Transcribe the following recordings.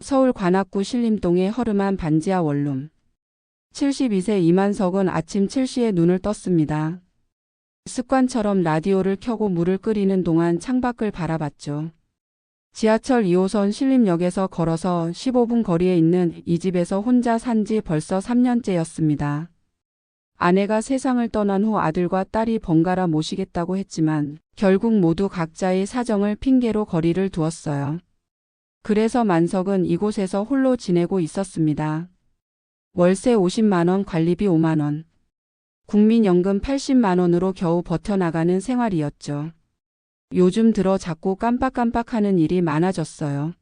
서울 관악구 신림동의 허름한 반지하 원룸. 72세 이만석은 아침 7시에 눈을 떴습니다. 습관처럼 라디오를 켜고 물을 끓이는 동안 창밖을 바라봤죠. 지하철 2호선 신림역에서 걸어서 15분 거리에 있는 이 집에서 혼자 산 지 벌써 3년째였습니다. 아내가 세상을 떠난 후 아들과 딸이 번갈아 모시겠다고 했지만 결국 모두 각자의 사정을 핑계로 거리를 두었어요. 그래서 만석은 이곳에서 홀로 지내고 있었습니다. 월세 50만 원, 관리비 5만 원. 국민연금 80만 원으로 겨우 버텨나가는 생활이었죠. 요즘 들어 자꾸 깜빡깜빡하는 일이 많아졌어요.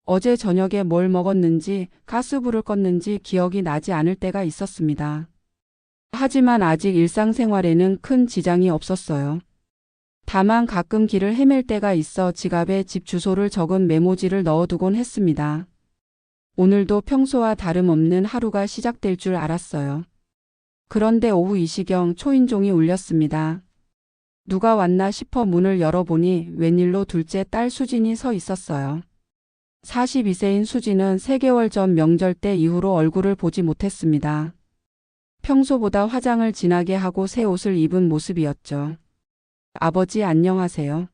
어제 저녁에 뭘 먹었는지, 가스불을 껐는지 기억이 나지 않을 때가 있었습니다. 하지만 아직 일상생활에는 큰 지장이 없었어요. 다만 가끔 길을 헤맬 때가 있어 지갑에 집 주소를 적은 메모지를 넣어두곤 했습니다. 오늘도 평소와 다름없는 하루가 시작될 줄 알았어요. 그런데 오후 이 시경 초인종이 울렸습니다. 누가 왔나 싶어 문을 열어보니 웬일로 둘째 딸 수진이 서 있었어요. 42세인 수진은 3개월 전 명절 때 이후로 얼굴을 보지 못했습니다. 평소보다 화장을 진하게 하고 새 옷을 입은 모습이었죠. 아버지 안녕하세요.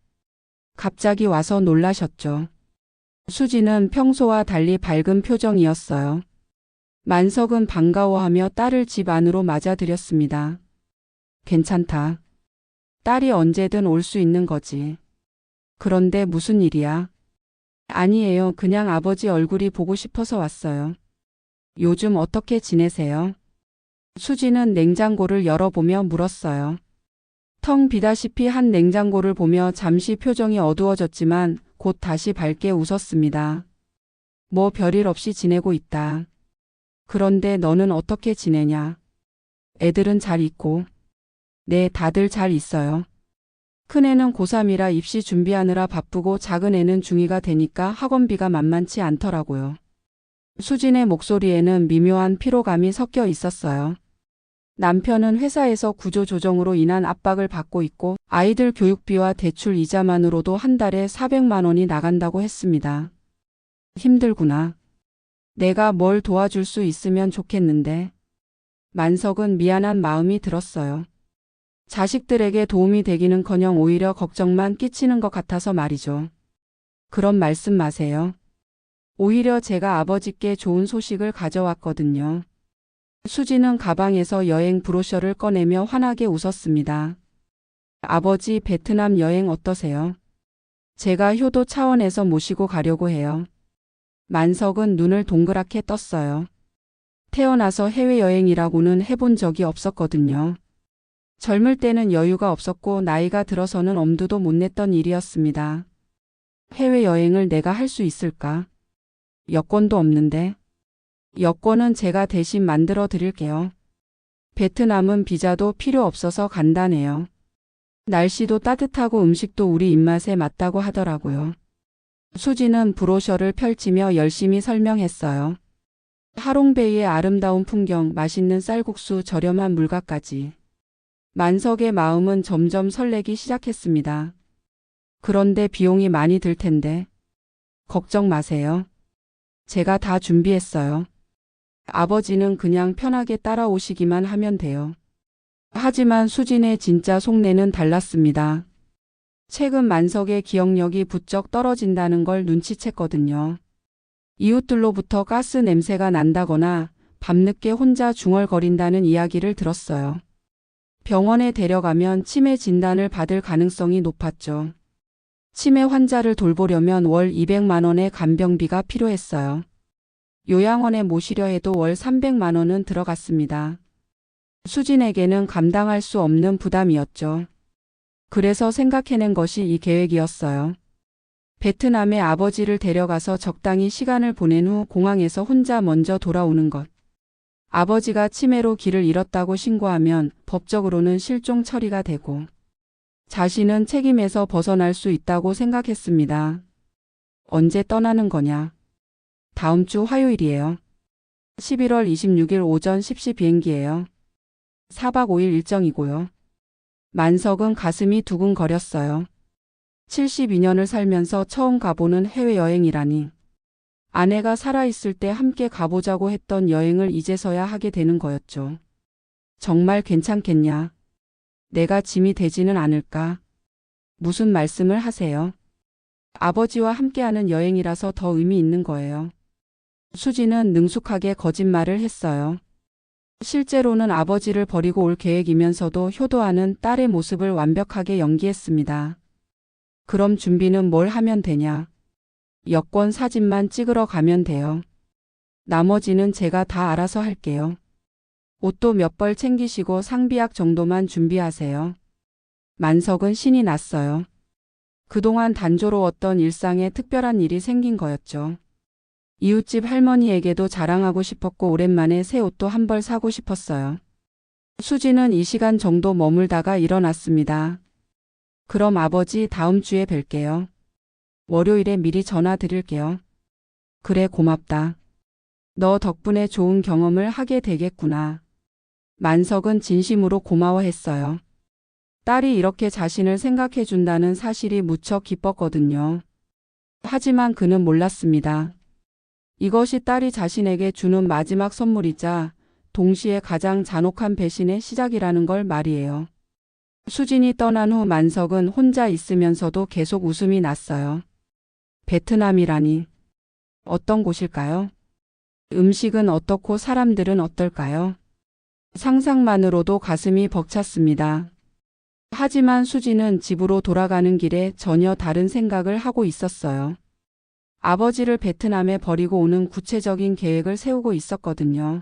갑자기 와서 놀라셨죠. 수진은 평소와 달리 밝은 표정이었어요. 만석은 반가워하며 딸을 집 안으로 맞아들였습니다. 괜찮다. 딸이 언제든 올 수 있는 거지. 그런데 무슨 일이야? 아니에요. 그냥 아버지 얼굴이 보고 싶어서 왔어요. 요즘 어떻게 지내세요? 수진은 냉장고를 열어보며 물었어요. 텅 비다시피 한 냉장고를 보며 잠시 표정이 어두워졌지만 곧 다시 밝게 웃었습니다. 뭐 별일 없이 지내고 있다. 그런데 너는 어떻게 지내냐? 애들은 잘 있고. 네, 다들 잘 있어요. 큰애는 고3이라 입시 준비하느라 바쁘고 작은애는 중2가 되니까 학원비가 만만치 않더라고요. 수진의 목소리에는 미묘한 피로감이 섞여 있었어요. 남편은 회사에서 구조조정으로 인한 압박을 받고 있고 아이들 교육비와 대출 이자만으로도 한 달에 400만 원이 나간다고 했습니다. 힘들구나. 내가 뭘 도와줄 수 있으면 좋겠는데. 만석은 미안한 마음이 들었어요. 자식들에게 도움이 되기는커녕 오히려 걱정만 끼치는 것 같아서 말이죠. 그런 말씀 마세요. 오히려 제가 아버지께 좋은 소식을 가져왔거든요. 수진은 가방에서 여행 브로셔를 꺼내며 환하게 웃었습니다. 아버지, 베트남 여행 어떠세요? 제가 효도 차원에서 모시고 가려고 해요. 만석은 눈을 동그랗게 떴어요. 태어나서 해외여행이라고는 해본 적이 없었거든요. 젊을 때는 여유가 없었고 나이가 들어서는 엄두도 못 냈던 일이었습니다. 해외여행을 내가 할 수 있을까? 여권도 없는데. 여권은 제가 대신 만들어 드릴게요. 베트남은 비자도 필요 없어서 간단해요. 날씨도 따뜻하고 음식도 우리 입맛에 맞다고 하더라고요. 수진은 브로셔를 펼치며 열심히 설명했어요. 하롱베이의 아름다운 풍경, 맛있는 쌀국수, 저렴한 물가까지. 만석의 마음은 점점 설레기 시작했습니다. 그런데 비용이 많이 들 텐데. 걱정 마세요. 제가 다 준비했어요. 아버지는 그냥 편하게 따라오시기만 하면 돼요. 하지만 수진의 진짜 속내는 달랐습니다. 최근 만석의 기억력이 부쩍 떨어진다는 걸 눈치챘거든요. 이웃들로부터 가스 냄새가 난다거나 밤늦게 혼자 중얼거린다는 이야기를 들었어요. 병원에 데려가면 치매 진단을 받을 가능성이 높았죠. 치매 환자를 돌보려면 월 200만 원의 간병비가 필요했어요. 요양원에 모시려 해도 월 300만 원은 들어갔습니다. 수진에게는 감당할 수 없는 부담이었죠. 그래서 생각해낸 것이 이 계획이었어요. 베트남에 아버지를 데려가서 적당히 시간을 보낸 후 공항에서 혼자 먼저 돌아오는 것. 아버지가 치매로 길을 잃었다고 신고하면 법적으로는 실종 처리가 되고 자신은 책임에서 벗어날 수 있다고 생각했습니다. 언제 떠나는 거냐? 다음 주 화요일이에요. 11월 26일 오전 10시 비행기예요. 4박 5일 일정이고요. 만석은 가슴이 두근거렸어요. 72년을 살면서 처음 가보는 해외여행이라니. 아내가 살아있을 때 함께 가보자고 했던 여행을 이제서야 하게 되는 거였죠. 정말 괜찮겠냐? 내가 짐이 되지는 않을까? 무슨 말씀을 하세요? 아버지와 함께하는 여행이라서 더 의미 있는 거예요. 수지는 능숙하게 거짓말을 했어요. 실제로는 아버지를 버리고 올 계획이면서도 효도하는 딸의 모습을 완벽하게 연기했습니다. 그럼 준비는 뭘 하면 되냐? 여권 사진만 찍으러 가면 돼요. 나머지는 제가 다 알아서 할게요. 옷도 몇 벌 챙기시고 상비약 정도만 준비하세요. 만석은 신이 났어요. 그동안 단조로웠던 일상에 특별한 일이 생긴 거였죠. 이웃집 할머니에게도 자랑하고 싶었고 오랜만에 새 옷도 한 벌 사고 싶었어요. 수지는 이 시간 정도 머물다가 일어났습니다. 그럼 아버지 다음 주에 뵐게요. 월요일에 미리 전화 드릴게요. 그래 고맙다. 너 덕분에 좋은 경험을 하게 되겠구나. 만석은 진심으로 고마워했어요. 딸이 이렇게 자신을 생각해 준다는 사실이 무척 기뻤거든요. 하지만 그는 몰랐습니다. 이것이 딸이 자신에게 주는 마지막 선물이자 동시에 가장 잔혹한 배신의 시작이라는 걸 말이에요. 수진이 떠난 후 만석은 혼자 있으면서도 계속 웃음이 났어요. 베트남이라니. 어떤 곳일까요? 음식은 어떻고 사람들은 어떨까요? 상상만으로도 가슴이 벅찼습니다. 하지만 수지는 집으로 돌아가는 길에 전혀 다른 생각을 하고 있었어요. 아버지를 베트남에 버리고 오는 구체적인 계획을 세우고 있었거든요.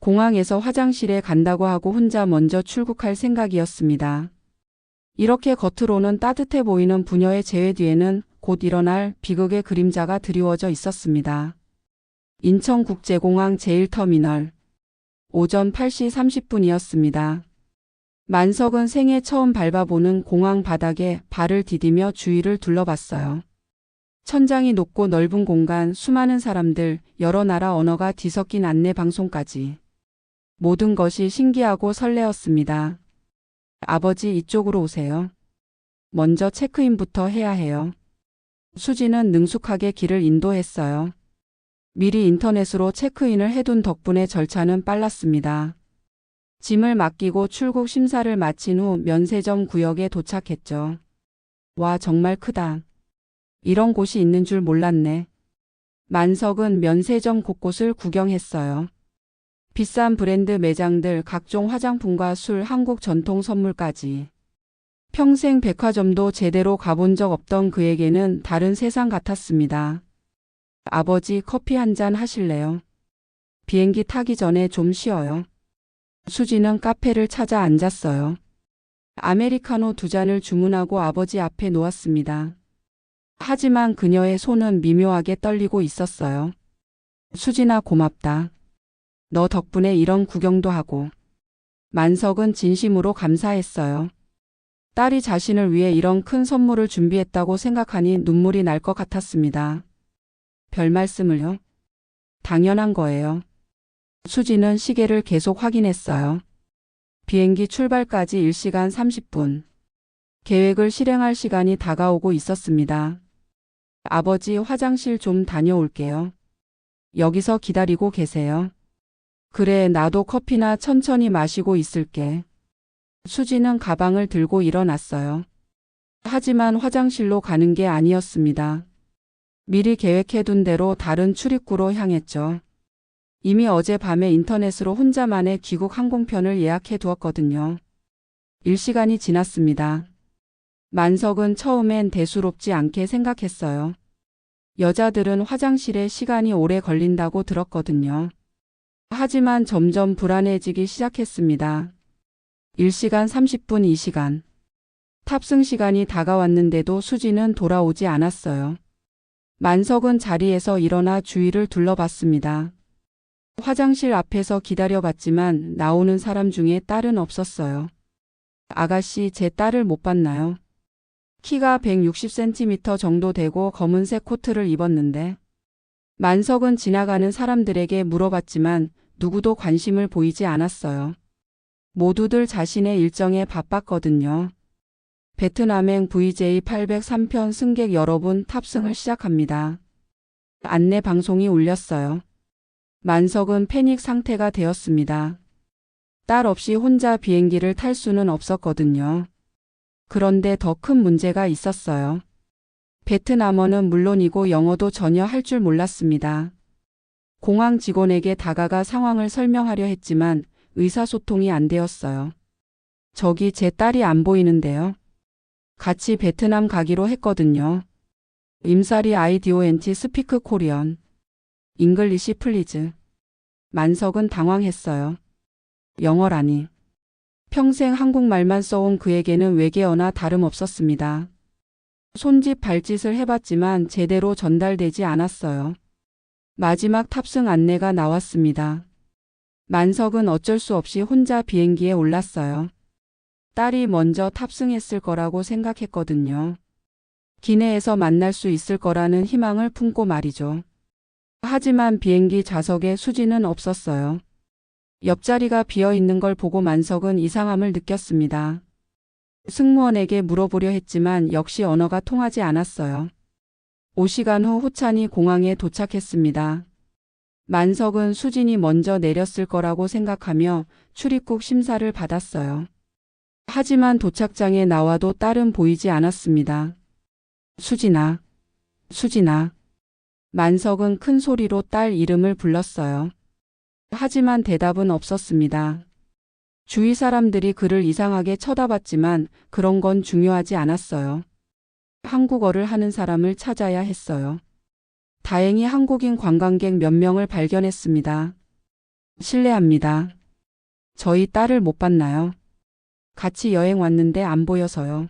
공항에서 화장실에 간다고 하고 혼자 먼저 출국할 생각이었습니다. 이렇게 겉으로는 따뜻해 보이는 부녀의 재회 뒤에는 곧 일어날 비극의 그림자가 드리워져 있었습니다. 인천국제공항 제1터미널. 오전 8시 30분이었습니다. 만석은 생애 처음 밟아보는 공항 바닥에 발을 디디며 주위를 둘러봤어요. 천장이 높고 넓은 공간, 수많은 사람들, 여러 나라 언어가 뒤섞인 안내 방송까지. 모든 것이 신기하고 설레었습니다. 아버지 이쪽으로 오세요. 먼저 체크인부터 해야 해요. 수지는 능숙하게 길을 인도했어요. 미리 인터넷으로 체크인을 해둔 덕분에 절차는 빨랐습니다. 짐을 맡기고 출국 심사를 마친 후 면세점 구역에 도착했죠. 와, 정말 크다. 이런 곳이 있는 줄 몰랐네. 만석은 면세점 곳곳을 구경했어요. 비싼 브랜드 매장들, 각종 화장품과 술, 한국 전통 선물까지. 평생 백화점도 제대로 가본 적 없던 그에게는 다른 세상 같았습니다. 아버지 커피 한 잔 하실래요? 비행기 타기 전에 좀 쉬어요. 수지는 카페를 찾아 앉았어요. 아메리카노 2잔을 주문하고 아버지 앞에 놓았습니다. 하지만 그녀의 손은 미묘하게 떨리고 있었어요. 수진아 고맙다. 너 덕분에 이런 구경도 하고. 만석은 진심으로 감사했어요. 딸이 자신을 위해 이런 큰 선물을 준비했다고 생각하니 눈물이 날 것 같았습니다. 별 말씀을요? 당연한 거예요. 수지는 시계를 계속 확인했어요. 비행기 출발까지 1시간 30분. 계획을 실행할 시간이 다가오고 있었습니다. 아버지 화장실 좀 다녀올게요. 여기서 기다리고 계세요. 그래, 나도 커피나 천천히 마시고 있을게. 수지는 가방을 들고 일어났어요. 하지만 화장실로 가는 게 아니었습니다. 미리 계획해둔 대로 다른 출입구로 향했죠. 이미 어젯밤에 인터넷으로 혼자만의 귀국 항공편을 예약해 두었거든요. 1시간이 지났습니다. 만석은 처음엔 대수롭지 않게 생각했어요. 여자들은 화장실에 시간이 오래 걸린다고 들었거든요. 하지만 점점 불안해지기 시작했습니다. 1시간 30분 2시간. 탑승 시간이 다가왔는데도 수지는 돌아오지 않았어요. 만석은 자리에서 일어나 주위를 둘러봤습니다. 화장실 앞에서 기다려봤지만 나오는 사람 중에 딸은 없었어요. 아가씨, 제 딸을 못 봤나요? 키가 160cm 정도 되고 검은색 코트를 입었는데. 만석은 지나가는 사람들에게 물어봤지만 누구도 관심을 보이지 않았어요. 모두들 자신의 일정에 바빴거든요. 베트남행 VJ803편 승객 여러분 탑승을 시작합니다. 안내 방송이 울렸어요. 만석은 패닉 상태가 되었습니다. 딸 없이 혼자 비행기를 탈 수는 없었거든요. 그런데 더 큰 문제가 있었어요. 베트남어는 물론이고 영어도 전혀 할 줄 몰랐습니다. 공항 직원에게 다가가 상황을 설명하려 했지만 의사소통이 안 되었어요. 저기 제 딸이 안 보이는데요. 같이 베트남 가기로 했거든요. 임사리 아이디오엔티 스피크 코리언. 잉글리시 플리즈. 만석은 당황했어요. 영어라니. 평생 한국말만 써온 그에게는 외계어나 다름없었습니다. 손짓 발짓을 해봤지만 제대로 전달되지 않았어요. 마지막 탑승 안내가 나왔습니다. 만석은 어쩔 수 없이 혼자 비행기에 올랐어요. 딸이 먼저 탑승했을 거라고 생각했거든요. 기내에서 만날 수 있을 거라는 희망을 품고 말이죠. 하지만 비행기 좌석에 수지는 없었어요. 옆자리가 비어 있는 걸 보고 만석은 이상함을 느꼈습니다. 승무원에게 물어보려 했지만 역시 언어가 통하지 않았어요. 5시간 후 호찬이 공항에 도착했습니다. 만석은 수진이 먼저 내렸을 거라고 생각하며 출입국 심사를 받았어요. 하지만 도착장에 나와도 딸은 보이지 않았습니다. 수진아, 수진아. 만석은 큰 소리로 딸 이름을 불렀어요. 하지만 대답은 없었습니다. 주위 사람들이 그를 이상하게 쳐다봤지만 그런 건 중요하지 않았어요. 한국어를 하는 사람을 찾아야 했어요. 다행히 한국인 관광객 몇 명을 발견했습니다. 실례합니다. 저희 딸을 못 봤나요? 같이 여행 왔는데 안 보여서요.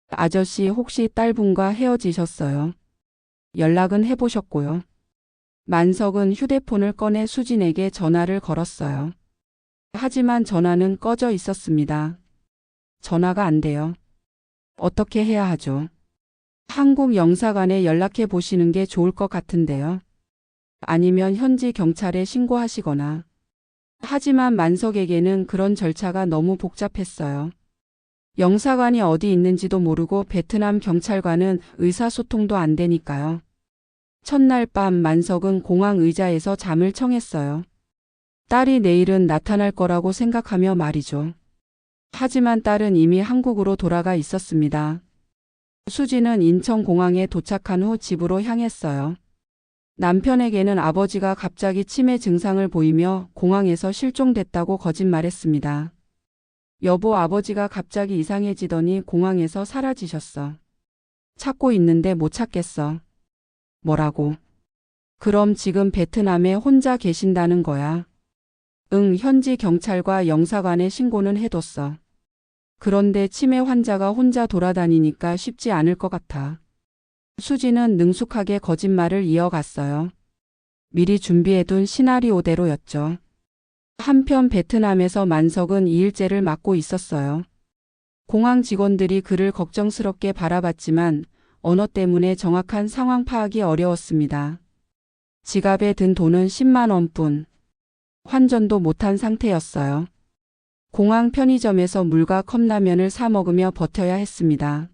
아저씨 혹시 딸분과 헤어지셨어요? 연락은 해보셨고요. 만석은 휴대폰을 꺼내 수진에게 전화를 걸었어요. 하지만 전화는 꺼져 있었습니다. 전화가 안 돼요. 어떻게 해야 하죠? 한국 영사관에 연락해 보시는 게 좋을 것 같은데요. 아니면 현지 경찰에 신고하시거나. 하지만 만석에게는 그런 절차가 너무 복잡했어요. 영사관이 어디 있는지도 모르고 베트남 경찰과는 의사소통도 안 되니까요. 첫날 밤 만석은 공항 의자에서 잠을 청했어요. 딸이 내일은 나타날 거라고 생각하며 말이죠. 하지만 딸은 이미 한국으로 돌아가 있었습니다. 수지는 인천공항에 도착한 후 집으로 향했어요. 남편에게는 아버지가 갑자기 치매 증상을 보이며 공항에서 실종됐다고 거짓말했습니다. 여보, 아버지가 갑자기 이상해지더니 공항에서 사라지셨어. 찾고 있는데 못 찾겠어. 뭐라고? 그럼 지금 베트남에 혼자 계신다는 거야? 응, 현지 경찰과 영사관에 신고는 해뒀어. 그런데 치매 환자가 혼자 돌아다니니까 쉽지 않을 것 같아. 수지는 능숙하게 거짓말을 이어갔어요. 미리 준비해둔 시나리오대로였죠. 한편 베트남에서 만석은 2일째를 맞고 있었어요. 공항 직원들이 그를 걱정스럽게 바라봤지만 언어 때문에 정확한 상황 파악이 어려웠습니다. 지갑에 든 돈은 10만 원뿐. 환전도 못한 상태였어요. 공항 편의점에서 물과 컵라면을 사 먹으며 버텨야 했습니다.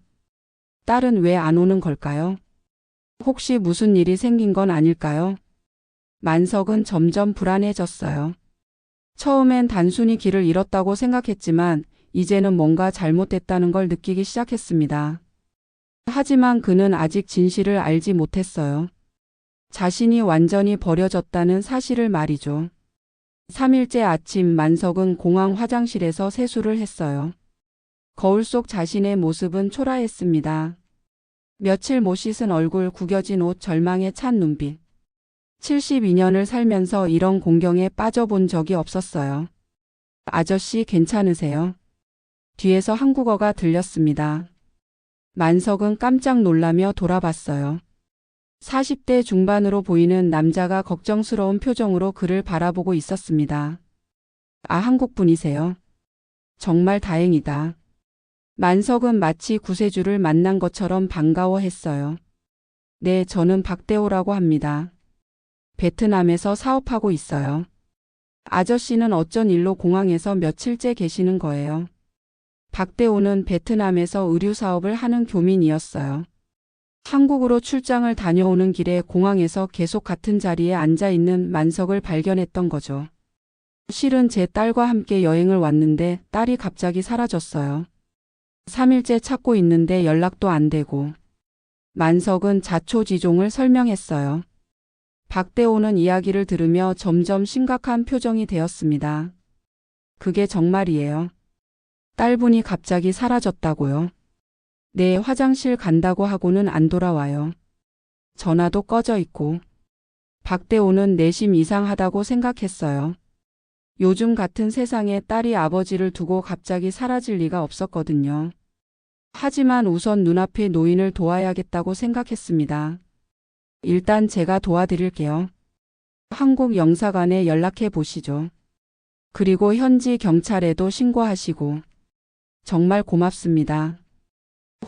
딸은 왜 안 오는 걸까요? 혹시 무슨 일이 생긴 건 아닐까요? 만석은 점점 불안해졌어요. 처음엔 단순히 길을 잃었다고 생각했지만 이제는 뭔가 잘못됐다는 걸 느끼기 시작했습니다. 하지만 그는 아직 진실을 알지 못했어요. 자신이 완전히 버려졌다는 사실을 말이죠. 3일째 아침 만석은 공항 화장실에서 세수를 했어요. 거울 속 자신의 모습은 초라했습니다. 며칠 못 씻은 얼굴, 구겨진 옷, 절망에 찬 눈빛. 72년을 살면서 이런 공경에 빠져본 적이 없었어요. 아저씨 괜찮으세요? 뒤에서 한국어가 들렸습니다. 만석은 깜짝 놀라며 돌아봤어요. 40대 중반으로 보이는 남자가 걱정스러운 표정으로 그를 바라보고 있었습니다. 아, 한국 분이세요? 정말 다행이다. 만석은 마치 구세주를 만난 것처럼 반가워했어요. 네, 저는 박대호라고 합니다. 베트남에서 사업하고 있어요. 아저씨는 어쩐 일로 공항에서 며칠째 계시는 거예요? 박대호는 베트남에서 의류 사업을 하는 교민이었어요. 한국으로 출장을 다녀오는 길에 공항에서 계속 같은 자리에 앉아 있는 만석을 발견했던 거죠. 실은 제 딸과 함께 여행을 왔는데 딸이 갑자기 사라졌어요. 3일째 찾고 있는데 연락도 안 되고. 만석은 자초지종을 설명했어요. 박대호는 이야기를 들으며 점점 심각한 표정이 되었습니다. 그게 정말이에요. 딸분이 갑자기 사라졌다고요. 네, 화장실 간다고 하고는 안 돌아와요. 전화도 꺼져 있고. 박대호는 내심 이상하다고 생각했어요. 요즘 같은 세상에 딸이 아버지를 두고 갑자기 사라질 리가 없었거든요. 하지만 우선 눈앞의 노인을 도와야겠다고 생각했습니다. 일단 제가 도와드릴게요. 한국 영사관에 연락해 보시죠. 그리고 현지 경찰에도 신고하시고. 정말 고맙습니다.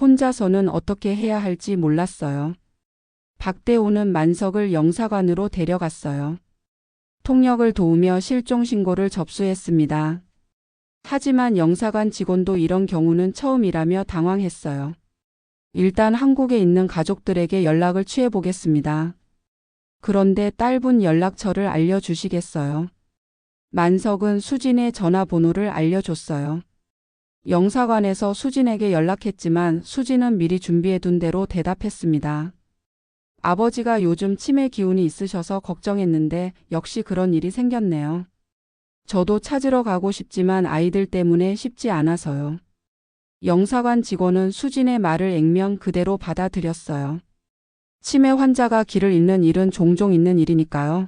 혼자서는 어떻게 해야 할지 몰랐어요. 박대호는 만석을 영사관으로 데려갔어요. 통역을 도우며 실종 신고를 접수했습니다. 하지만 영사관 직원도 이런 경우는 처음이라며 당황했어요. 일단 한국에 있는 가족들에게 연락을 취해보겠습니다. 그런데 딸분 연락처를 알려주시겠어요? 만석은 수진의 전화번호를 알려줬어요. 영사관에서 수진에게 연락했지만 수진은 미리 준비해둔 대로 대답했습니다. 아버지가 요즘 치매 기운이 있으셔서 걱정했는데 역시 그런 일이 생겼네요. 저도 찾으러 가고 싶지만 아이들 때문에 쉽지 않아서요. 영사관 직원은 수진의 말을 액면 그대로 받아들였어요. 치매 환자가 길을 잃는 일은 종종 있는 일이니까요.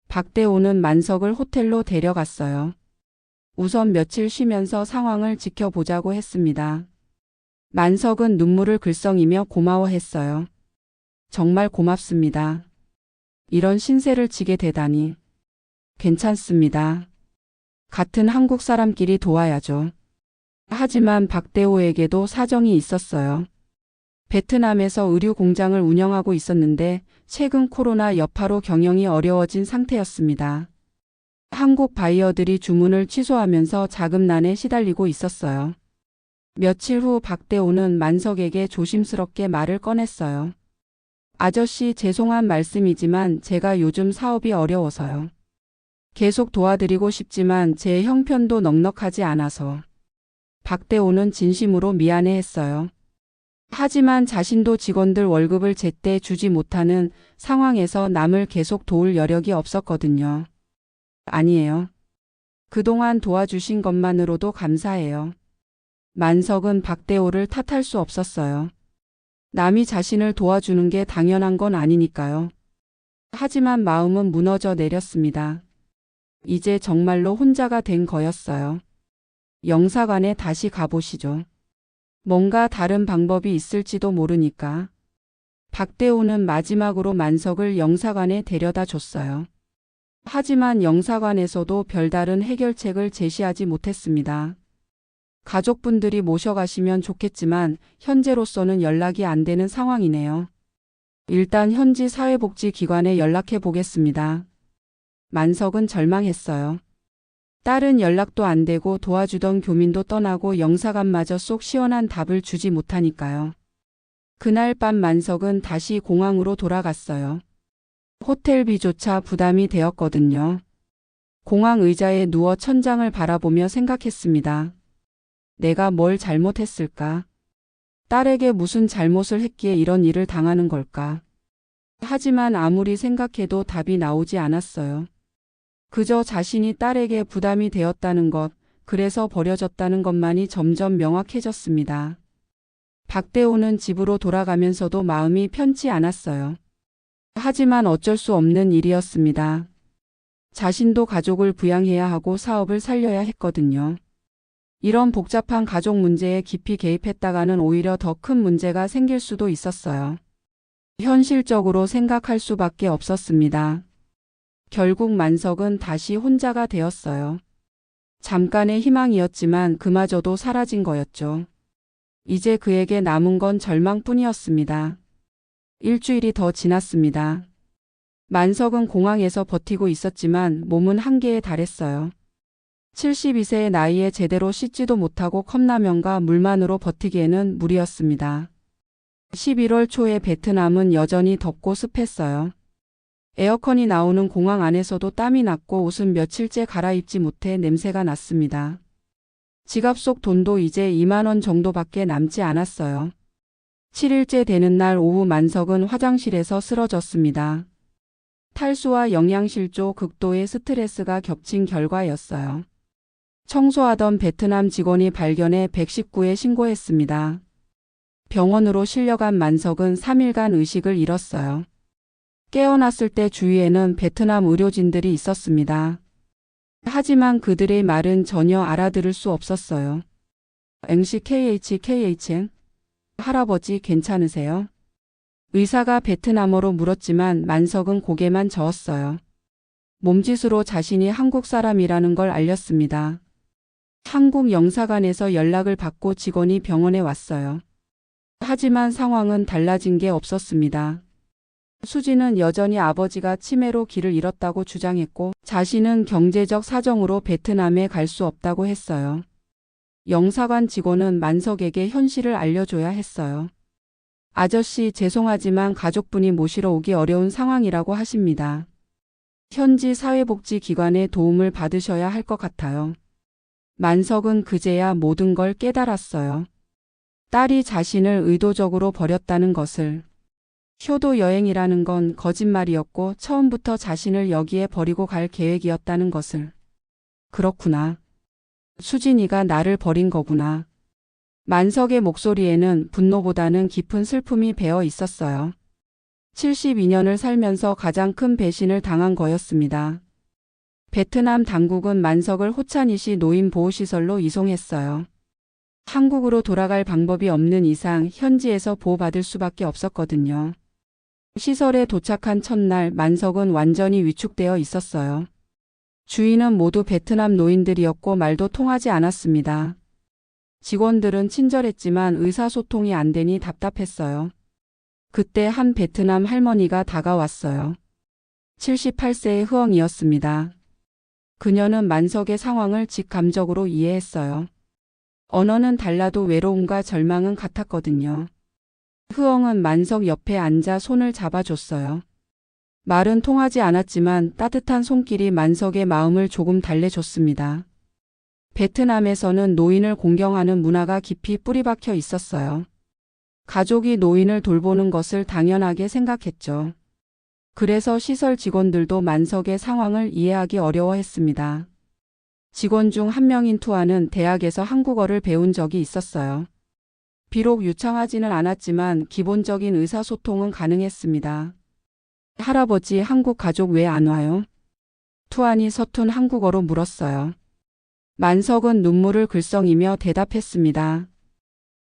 박대호는 만석을 호텔로 데려갔어요. 우선 며칠 쉬면서 상황을 지켜보자고 했습니다. 만석은 눈물을 글썽이며 고마워했어요. 정말 고맙습니다. 이런 신세를 지게 되다니. 괜찮습니다. 같은 한국 사람끼리 도와야죠. 하지만 박대호에게도 사정이 있었어요. 베트남에서 의류 공장을 운영하고 있었는데 최근 코로나 여파로 경영이 어려워진 상태였습니다. 한국 바이어들이 주문을 취소하면서 자금난에 시달리고 있었어요. 며칠 후 박대호는 만석에게 조심스럽게 말을 꺼냈어요. 아저씨, 죄송한 말씀이지만 제가 요즘 사업이 어려워서요. 계속 도와드리고 싶지만 제 형편도 넉넉하지 않아서. 박대호는 진심으로 미안해했어요. 하지만 자신도 직원들 월급을 제때 주지 못하는 상황에서 남을 계속 도울 여력이 없었거든요. 아니에요. 그동안 도와주신 것만으로도 감사해요. 만석은 박대호를 탓할 수 없었어요. 남이 자신을 도와주는 게 당연한 건 아니니까요. 하지만 마음은 무너져 내렸습니다. 이제 정말로 혼자가 된 거였어요. 영사관에 다시 가보시죠. 뭔가 다른 방법이 있을지도 모르니까. 박대호는 마지막으로 만석을 영사관에 데려다 줬어요. 하지만 영사관에서도 별다른 해결책을 제시하지 못했습니다. 가족분들이 모셔가시면 좋겠지만 현재로서는 연락이 안 되는 상황이네요. 일단 현지 사회복지기관에 연락해 보겠습니다. 만석은 절망했어요. 딸은 연락도 안 되고 도와주던 교민도 떠나고 영사관마저 속 시원한 답을 주지 못하니까요. 그날 밤 만석은 다시 공항으로 돌아갔어요. 호텔비조차 부담이 되었거든요. 공항 의자에 누워 천장을 바라보며 생각했습니다. 내가 뭘 잘못했을까? 딸에게 무슨 잘못을 했기에 이런 일을 당하는 걸까? 하지만 아무리 생각해도 답이 나오지 않았어요. 그저 자신이 딸에게 부담이 되었다는 것, 그래서 버려졌다는 것만이 점점 명확해졌습니다. 박대호는 집으로 돌아가면서도 마음이 편치 않았어요. 하지만 어쩔 수 없는 일이었습니다. 자신도 가족을 부양해야 하고 사업을 살려야 했거든요. 이런 복잡한 가족 문제에 깊이 개입했다가는 오히려 더 큰 문제가 생길 수도 있었어요. 현실적으로 생각할 수밖에 없었습니다. 결국 만석은 다시 혼자가 되었어요. 잠깐의 희망이었지만 그마저도 사라진 거였죠. 이제 그에게 남은 건 절망뿐이었습니다. 일주일이 더 지났습니다. 만석은 공항에서 버티고 있었지만 몸은 한계에 달했어요. 72세의 나이에 제대로 씻지도 못하고 컵라면과 물만으로 버티기에는 무리였습니다. 11월 초에 베트남은 여전히 덥고 습했어요. 에어컨이 나오는 공항 안에서도 땀이 났고 옷은 며칠째 갈아입지 못해 냄새가 났습니다. 지갑 속 돈도 이제 2만 원 정도밖에 남지 않았어요. 7일째 되는 날 오후 만석은 화장실에서 쓰러졌습니다. 탈수와 영양실조, 극도의 스트레스가 겹친 결과였어요. 청소하던 베트남 직원이 발견해 119에 신고했습니다. 병원으로 실려간 만석은 3일간 의식을 잃었어요. 깨어났을 때 주위에는 베트남 의료진들이 있었습니다. 하지만 그들의 말은 전혀 알아들을 수 없었어요. KHN? 할아버지 괜찮으세요? 의사가 베트남어로 물었지만 만석은 고개만 저었어요. 몸짓으로 자신이 한국 사람이라는 걸 알렸습니다. 한국 영사관에서 연락을 받고 직원이 병원에 왔어요. 하지만 상황은 달라진 게 없었습니다. 수진은 여전히 아버지가 치매로 길을 잃었다고 주장했고 자신은 경제적 사정으로 베트남에 갈 수 없다고 했어요. 영사관 직원은 만석에게 현실을 알려줘야 했어요. 아저씨 죄송하지만 가족분이 모시러 오기 어려운 상황이라고 하십니다. 현지 사회복지기관의 도움을 받으셔야 할 것 같아요. 만석은 그제야 모든 걸 깨달았어요. 딸이 자신을 의도적으로 버렸다는 것을. 효도 여행이라는 건 거짓말이었고 처음부터 자신을 여기에 버리고 갈 계획이었다는 것을. 그렇구나. 수진이가 나를 버린 거구나. 만석의 목소리에는 분노보다는 깊은 슬픔이 배어 있었어요. 72년을 살면서 가장 큰 배신을 당한 거였습니다. 베트남 당국은 만석을 호찬이시 노인보호시설로 이송했어요. 한국으로 돌아갈 방법이 없는 이상 현지에서 보호받을 수밖에 없었거든요. 시설에 도착한 첫날 만석은 완전히 위축되어 있었어요. 주인은 모두 베트남 노인들이었고 말도 통하지 않았습니다. 직원들은 친절했지만 의사소통이 안 되니 답답했어요. 그때 한 베트남 할머니가 다가왔어요. 78세의 흐엉이였습니다. 그녀는 만석의 상황을 직감적으로 이해했어요. 언어는 달라도 외로움과 절망은 같았거든요. 흐엉은 만석 옆에 앉아 손을 잡아줬어요. 말은 통하지 않았지만 따뜻한 손길이 만석의 마음을 조금 달래줬습니다. 베트남에서는 노인을 공경하는 문화가 깊이 뿌리박혀 있었어요. 가족이 노인을 돌보는 것을 당연하게 생각했죠. 그래서 시설 직원들도 만석의 상황을 이해하기 어려워했습니다. 직원 중 한 명인 투아는 대학에서 한국어를 배운 적이 있었어요. 비록 유창하지는 않았지만 기본적인 의사소통은 가능했습니다. 할아버지 한국 가족 왜 안 와요? 투안이 서툰 한국어로 물었어요. 만석은 눈물을 글썽이며 대답했습니다.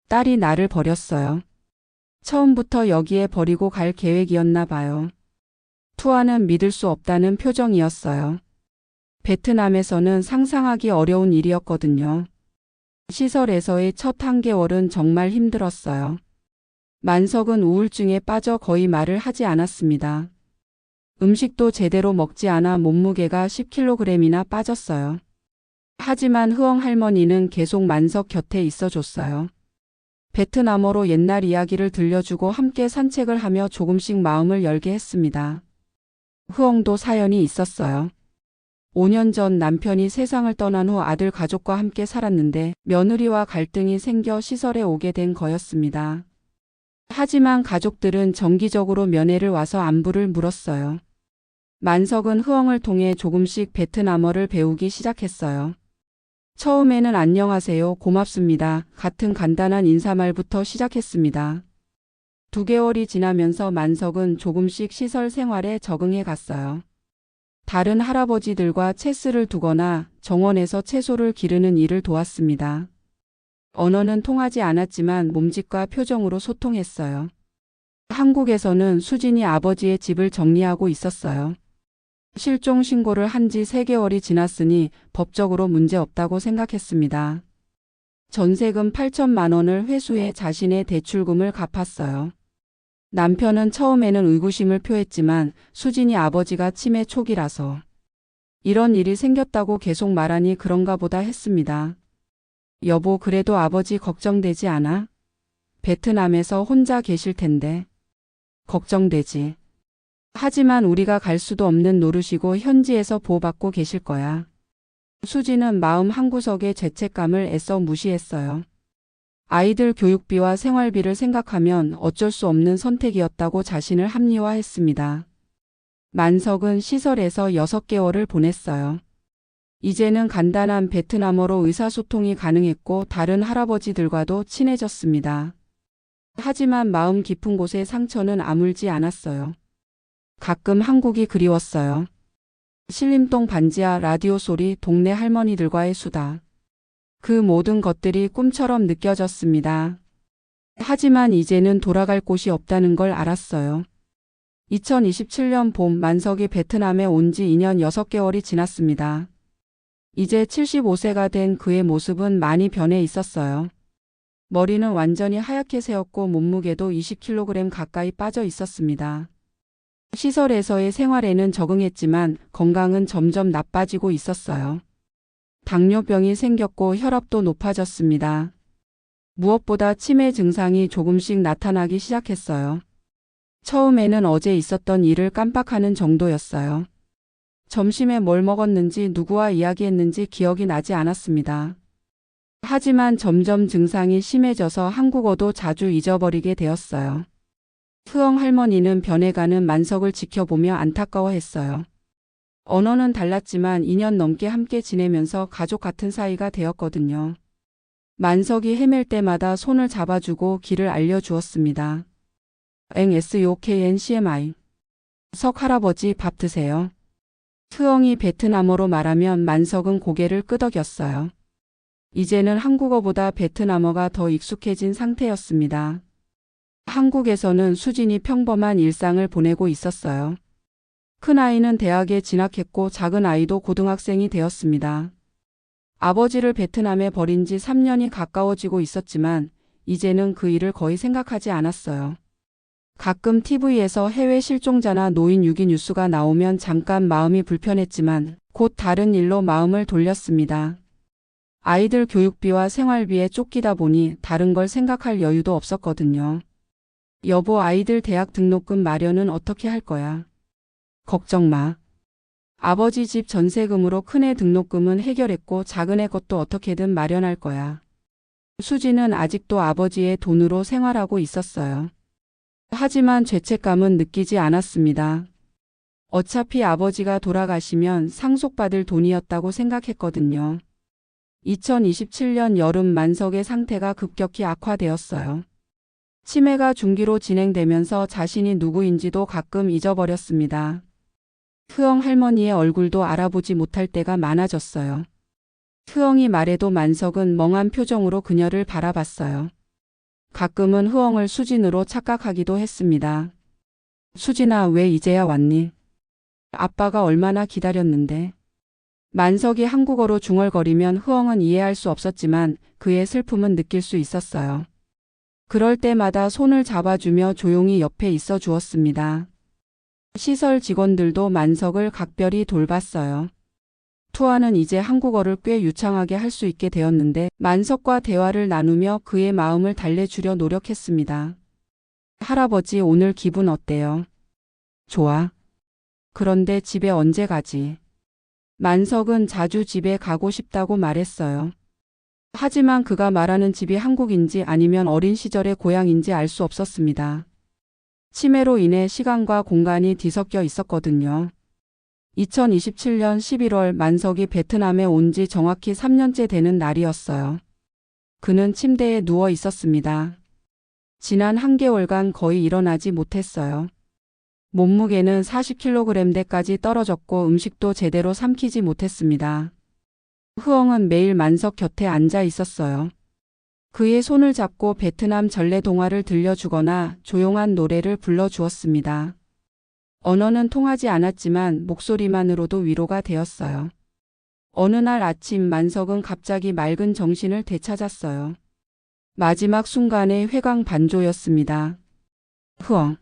딸이 나를 버렸어요. 처음부터 여기에 버리고 갈 계획이었나 봐요. 투아는 믿을 수 없다는 표정이었어요. 베트남에서는 상상하기 어려운 일이었거든요. 시설에서의 첫 한 개월은 정말 힘들었어요. 만석은 우울증에 빠져 거의 말을 하지 않았습니다. 음식도 제대로 먹지 않아 몸무게가 10kg이나 빠졌어요. 하지만 흐엉 할머니는 계속 만석 곁에 있어줬어요. 베트남어로 옛날 이야기를 들려주고 함께 산책을 하며 조금씩 마음을 열게 했습니다. 흐엉도 사연이 있었어요. 5년 전 남편이 세상을 떠난 후 아들 가족과 함께 살았는데 며느리와 갈등이 생겨 시설에 오게 된 거였습니다. 하지만 가족들은 정기적으로 면회를 와서 안부를 물었어요. 만석은 흐엉을 통해 조금씩 베트남어를 배우기 시작했어요. 처음에는 안녕하세요, 고맙습니다 같은 간단한 인사말부터 시작했습니다. 2개월이 지나면서 만석은 조금씩 시설 생활에 적응해 갔어요. 다른 할아버지들과 체스를 두거나 정원에서 채소를 기르는 일을 도왔습니다. 언어는 통하지 않았지만 몸짓과 표정으로 소통했어요. 한국에서는 수진이 아버지의 집을 정리하고 있었어요. 실종 신고를 한 지 3개월이 지났으니 법적으로 문제없다고 생각했습니다. 전세금 8천만 원을 회수해 자신의 대출금을 갚았어요. 남편은 처음에는 의구심을 표했지만 수진이 아버지가 치매 초기라서 이런 일이 생겼다고 계속 말하니 그런가 보다 했습니다. 여보, 그래도 아버지 걱정되지 않아? 베트남에서 혼자 계실 텐데. 걱정되지. 하지만 우리가 갈 수도 없는 노릇이고 현지에서 보호받고 계실 거야. 수지는 마음 한구석에 죄책감을 애써 무시했어요. 아이들 교육비와 생활비를 생각하면 어쩔 수 없는 선택이었다고 자신을 합리화했습니다. 만석은 시설에서 6개월을 보냈어요. 이제는 간단한 베트남어로 의사소통이 가능했고 다른 할아버지들과도 친해졌습니다. 하지만 마음 깊은 곳의 상처는 아물지 않았어요. 가끔 한국이 그리웠어요. 신림동 반지하 라디오 소리, 동네 할머니들과의 수다. 그 모든 것들이 꿈처럼 느껴졌습니다. 하지만 이제는 돌아갈 곳이 없다는 걸 알았어요. 2027년 봄 만석이 베트남에 온 지 2년 6개월이 지났습니다. 이제 75세가 된 그의 모습은 많이 변해 있었어요. 머리는 완전히 하얗게 새었고 몸무게도 20kg 가까이 빠져 있었습니다. 시설에서의 생활에는 적응했지만 건강은 점점 나빠지고 있었어요. 당뇨병이 생겼고 혈압도 높아졌습니다. 무엇보다 치매 증상이 조금씩 나타나기 시작했어요. 처음에는 어제 있었던 일을 깜빡하는 정도였어요. 점심에 뭘 먹었는지 누구와 이야기했는지 기억이 나지 않았습니다. 하지만 점점 증상이 심해져서 한국어도 자주 잊어버리게 되었어요. 흐엉 할머니는 변해가는 만석을 지켜보며 안타까워했어요. 언어는 달랐지만 2년 넘게 함께 지내면서 가족 같은 사이가 되었거든요. 만석이 헤맬 때마다 손을 잡아주고 길을 알려주었습니다. SOKNCMI. 석 할아버지 밥 드세요. 흐엉이 베트남어로 말하면 만석은 고개를 끄덕였어요. 이제는 한국어보다 베트남어가 더 익숙해진 상태였습니다. 한국에서는 수진이 평범한 일상을 보내고 있었어요. 큰아이는 대학에 진학했고 작은아이도 고등학생이 되었습니다. 아버지를 베트남에 버린 지 3년이 가까워지고 있었지만 이제는 그 일을 거의 생각하지 않았어요. 가끔 TV에서 해외 실종자나 노인 유기 뉴스가 나오면 잠깐 마음이 불편했지만 곧 다른 일로 마음을 돌렸습니다. 아이들 교육비와 생활비에 쫓기다 보니 다른 걸 생각할 여유도 없었거든요. 여보, 아이들 대학 등록금 마련은 어떻게 할 거야? 걱정 마. 아버지 집 전세금으로 큰애 등록금은 해결했고 작은애 것도 어떻게든 마련할 거야. 수지는 아직도 아버지의 돈으로 생활하고 있었어요. 하지만 죄책감은 느끼지 않았습니다. 어차피 아버지가 돌아가시면 상속받을 돈이었다고 생각했거든요. 2027년 여름 만석의 상태가 급격히 악화되었어요. 치매가 중기로 진행되면서 자신이 누구인지도 가끔 잊어버렸습니다. 흐엉 할머니의 얼굴도 알아보지 못할 때가 많아졌어요. 흐엉이 말에도 만석은 멍한 표정으로 그녀를 바라봤어요. 가끔은 흐엉을 수진으로 착각하기도 했습니다. 수진아, 왜 이제야 왔니? 아빠가 얼마나 기다렸는데. 만석이 한국어로 중얼거리면 흐엉은 이해할 수 없었지만 그의 슬픔은 느낄 수 있었어요. 그럴 때마다 손을 잡아주며 조용히 옆에 있어 주었습니다. 시설 직원들도 만석을 각별히 돌봤어요. 투아는 이제 한국어를 꽤 유창하게 할 수 있게 되었는데 만석과 대화를 나누며 그의 마음을 달래주려 노력했습니다. 할아버지, 오늘 기분 어때요? 좋아. 그런데 집에 언제 가지? 만석은 자주 집에 가고 싶다고 말했어요. 하지만 그가 말하는 집이 한국인지 아니면 어린 시절의 고향인지 알 수 없었습니다. 치매로 인해 시간과 공간이 뒤섞여 있었거든요. 2027년 11월 만석이 베트남에 온 지 정확히 3년째 되는 날이었어요. 그는 침대에 누워 있었습니다. 지난 1개월간 거의 일어나지 못했어요. 몸무게는 40kg대까지 떨어졌고 음식도 제대로 삼키지 못했습니다. 흐엉은 매일 만석 곁에 앉아 있었어요. 그의 손을 잡고 베트남 전래동화를 들려주거나 조용한 노래를 불러주었습니다. 언어는 통하지 않았지만 목소리만으로도 위로가 되었어요. 어느 날 아침 만석은 갑자기 맑은 정신을 되찾았어요. 마지막 순간의 회광반조였습니다. 흐엉.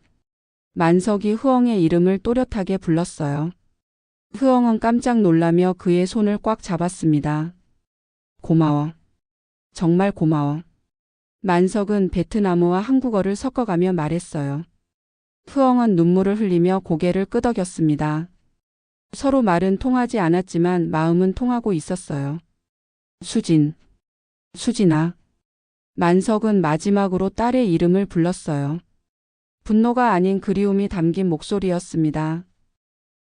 만석이 흐엉의 이름을 또렷하게 불렀어요. 흐엉은 깜짝 놀라며 그의 손을 꽉 잡았습니다. 고마워. 정말 고마워. 만석은 베트남어와 한국어를 섞어가며 말했어요. 흐엉은 눈물을 흘리며 고개를 끄덕였습니다. 서로 말은 통하지 않았지만 마음은 통하고 있었어요. 수진, 수진아. 만석은 마지막으로 딸의 이름을 불렀어요. 분노가 아닌 그리움이 담긴 목소리였습니다.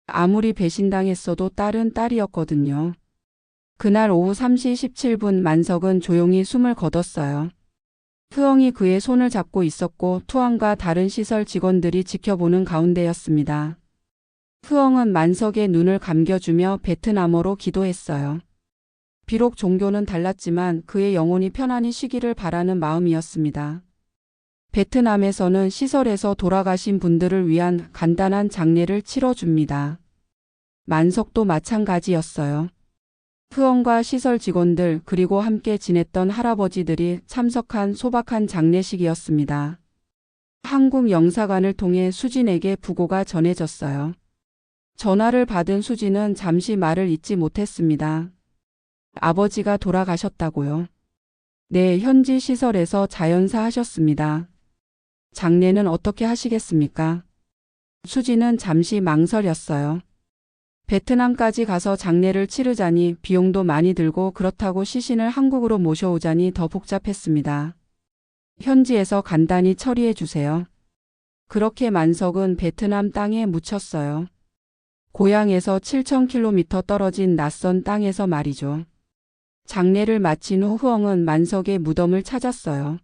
아무리 배신당했어도 딸은 딸이었거든요. 그날 오후 3시 17분 만석은 조용히 숨을 거뒀어요. 흐엉이 그의 손을 잡고 있었고 투항과 다른 시설 직원들이 지켜보는 가운데였습니다. 흐엉은 만석의 눈을 감겨주며 베트남어로 기도했어요. 비록 종교는 달랐지만 그의 영혼이 편안히 쉬기를 바라는 마음이었습니다. 베트남에서는 시설에서 돌아가신 분들을 위한 간단한 장례를 치러줍니다. 만석도 마찬가지였어요. 흐엉과 시설 직원들 그리고 함께 지냈던 할아버지들이 참석한 소박한 장례식이었습니다. 한국 영사관을 통해 수진에게 부고가 전해졌어요. 전화를 받은 수진은 잠시 말을 잇지 못했습니다. 아버지가 돌아가셨다고요? 네, 현지 시설에서 자연사 하셨습니다. 장례는 어떻게 하시겠습니까? 수진은 잠시 망설였어요. 베트남까지 가서 장례를 치르자니 비용도 많이 들고 그렇다고 시신을 한국으로 모셔오자니 더 복잡했습니다. 현지에서 간단히 처리해 주세요. 그렇게 만석은 베트남 땅에 묻혔어요. 고향에서 7,000km 떨어진 낯선 땅에서 말이죠. 장례를 마친 후 흐엉은 만석의 무덤을 찾았어요.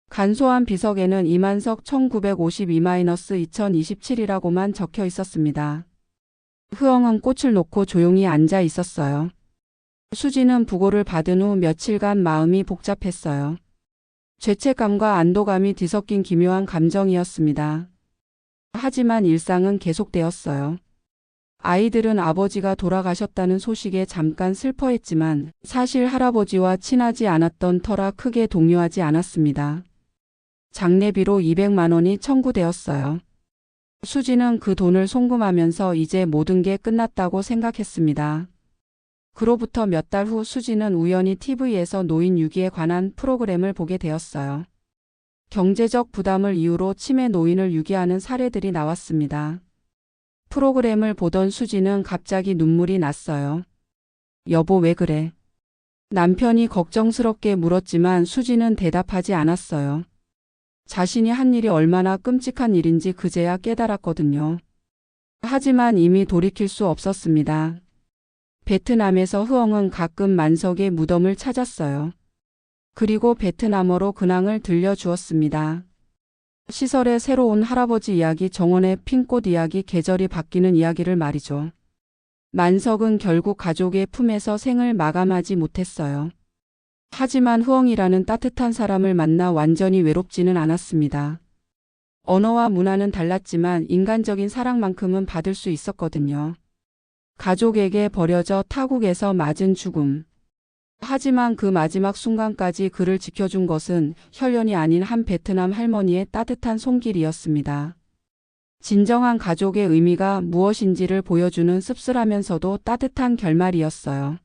간소한 비석에는 이만석 1952-2027이라고만 적혀 있었습니다. 흐엉은 꽃을 놓고 조용히 앉아 있었어요. 수진은 부고를 받은 후 며칠간 마음이 복잡했어요. 죄책감과 안도감이 뒤섞인 기묘한 감정이었습니다. 하지만 일상은 계속되었어요. 아이들은 아버지가 돌아가셨다는 소식에 잠깐 슬퍼했지만 사실 할아버지와 친하지 않았던 터라 크게 동요하지 않았습니다. 장례비로 200만 원이 청구되었어요. 수진은 그 돈을 송금하면서 이제 모든 게 끝났다고 생각했습니다. 그로부터 몇 달 후 수진은 우연히 TV에서 노인 유기에 관한 프로그램을 보게 되었어요. 경제적 부담을 이유로 치매 노인을 유기하는 사례들이 나왔습니다. 프로그램을 보던 수진은 갑자기 눈물이 났어요. 여보, 왜 그래? 남편이 걱정스럽게 물었지만 수진은 대답하지 않았어요. 자신이 한 일이 얼마나 끔찍한 일인지 그제야 깨달았거든요. 하지만 이미 돌이킬 수 없었습니다. 베트남에서 흐엉은 가끔 만석의 무덤을 찾았어요. 그리고 베트남어로 근황을 들려주었습니다. 시설에 새로 온 할아버지 이야기, 정원의 핀꽃 이야기, 계절이 바뀌는 이야기를 말이죠. 만석은 결국 가족의 품에서 생을 마감하지 못했어요. 하지만 흐엉이라는 따뜻한 사람을 만나 완전히 외롭지는 않았습니다. 언어와 문화는 달랐지만 인간적인 사랑만큼은 받을 수 있었거든요. 가족에게 버려져 타국에서 맞은 죽음. 하지만 그 마지막 순간까지 그를 지켜준 것은 혈연이 아닌 한 베트남 할머니의 따뜻한 손길이었습니다. 진정한 가족의 의미가 무엇인지를 보여주는 씁쓸하면서도 따뜻한 결말이었어요.